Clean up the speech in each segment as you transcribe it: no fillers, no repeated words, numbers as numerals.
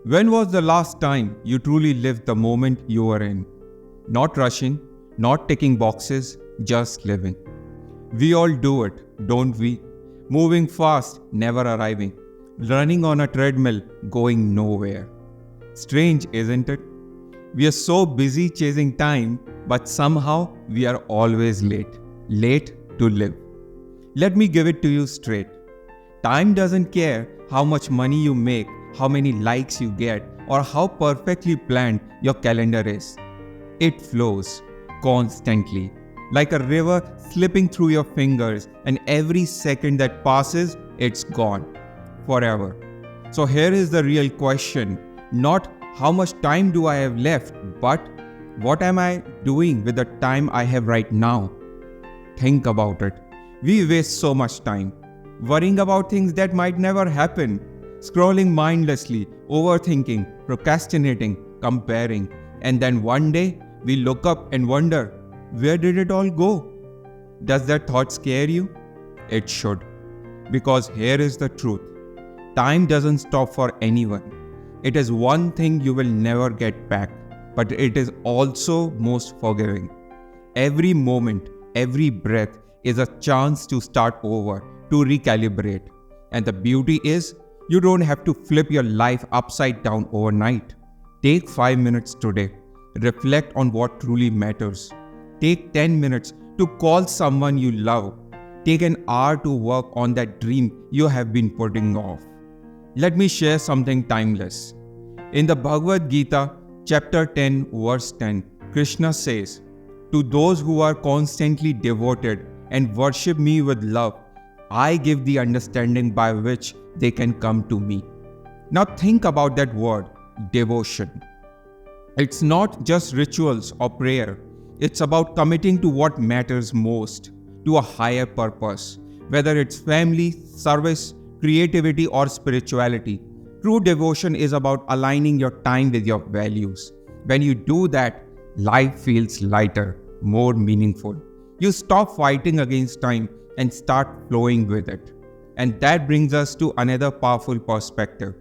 When was the last time you truly lived the moment you were in? Not rushing, not ticking boxes, just living. We all do it, don't we? Moving fast, never arriving. Running on a treadmill, going nowhere. Strange, isn't it? We are so busy chasing time, but somehow we are always late. Late to live. Let me give it to you straight. Time doesn't care how much money you make, how many likes you get, or how perfectly planned your calendar is. It flows constantly, like a river slipping through your fingers, and every second that passes, it's gone forever. So here is the real question, not how much time do I have left, but what am I doing with the time I have right now? Think about it. We waste so much time worrying about things that might never happen, scrolling mindlessly, overthinking, procrastinating, comparing, and then one day we look up and wonder, where did it all go? Does that thought scare you? It should. Because here is the truth. Time doesn't stop for anyone. It is one thing you will never get back, but it is also most forgiving. Every moment, every breath is a chance to start over, to recalibrate. And the beauty is, you don't have to flip your life upside down overnight. Take 5 minutes today. Reflect on what truly matters. Take 10 minutes to call someone you love. Take an hour to work on that dream you have been putting off. Let me share something timeless. In the Bhagavad Gita, chapter 10, verse 10, Krishna says, "To those who are constantly devoted and worship me with love, I give the understanding by which they can come to me." Now think about that word, devotion. It's not just rituals or prayer. It's about committing to what matters most, to a higher purpose, whether it's family, service, creativity, or spirituality. True devotion is about aligning your time with your values. When you do that, life feels lighter, more meaningful. You stop fighting against time and start flowing with it. And that brings us to another powerful perspective.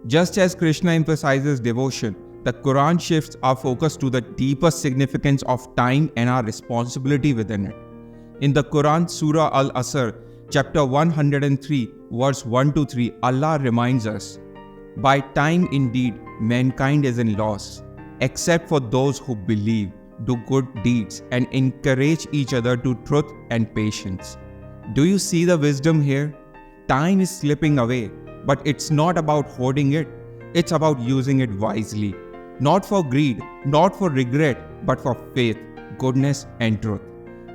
Just as Krishna emphasizes devotion, the Quran shifts our focus to the deeper significance of time and our responsibility within it. In the Quran, Surah Al-Asr, chapter 103, verse 1-3, Allah reminds us, "By time indeed mankind is in loss, except for those who believe, do good deeds, and encourage each other to truth and patience." Do you see the wisdom here? Time is slipping away, but it's not about hoarding it. It's about using it wisely. Not for greed, not for regret, but for faith, goodness, and truth.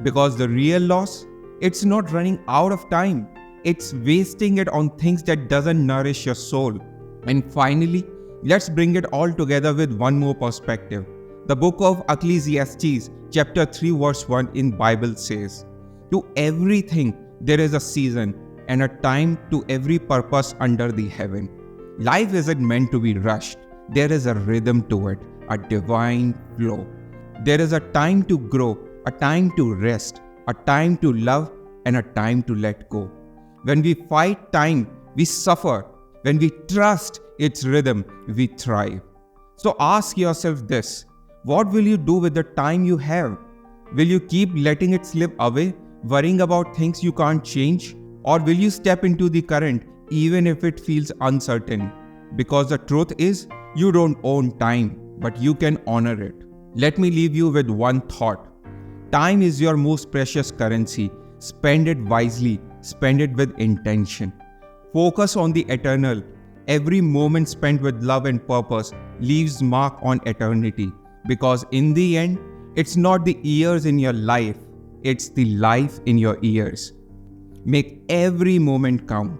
Because the real loss, it's not running out of time. It's wasting it on things that doesn't nourish your soul. And finally, let's bring it all together with one more perspective. The book of Ecclesiastes, chapter 3, verse 1 in Bible says, "To everything there is a season and a time to every purpose under the heaven." Life isn't meant to be rushed. There is a rhythm to it, a divine flow. There is a time to grow, a time to rest, a time to love, and a time to let go. When we fight time, we suffer. When we trust its rhythm, we thrive. So ask yourself this, what will you do with the time you have? Will you keep letting it slip away, worrying about things you can't change? Or will you step into the current even if it feels uncertain? Because the truth is, you don't own time, but you can honor it. Let me leave you with one thought. Time is your most precious currency. Spend it wisely. Spend it with intention. Focus on the eternal. Every moment spent with love and purpose leaves mark on eternity. Because in the end, it's not the years in your life, it's the life in your years. Make every moment count.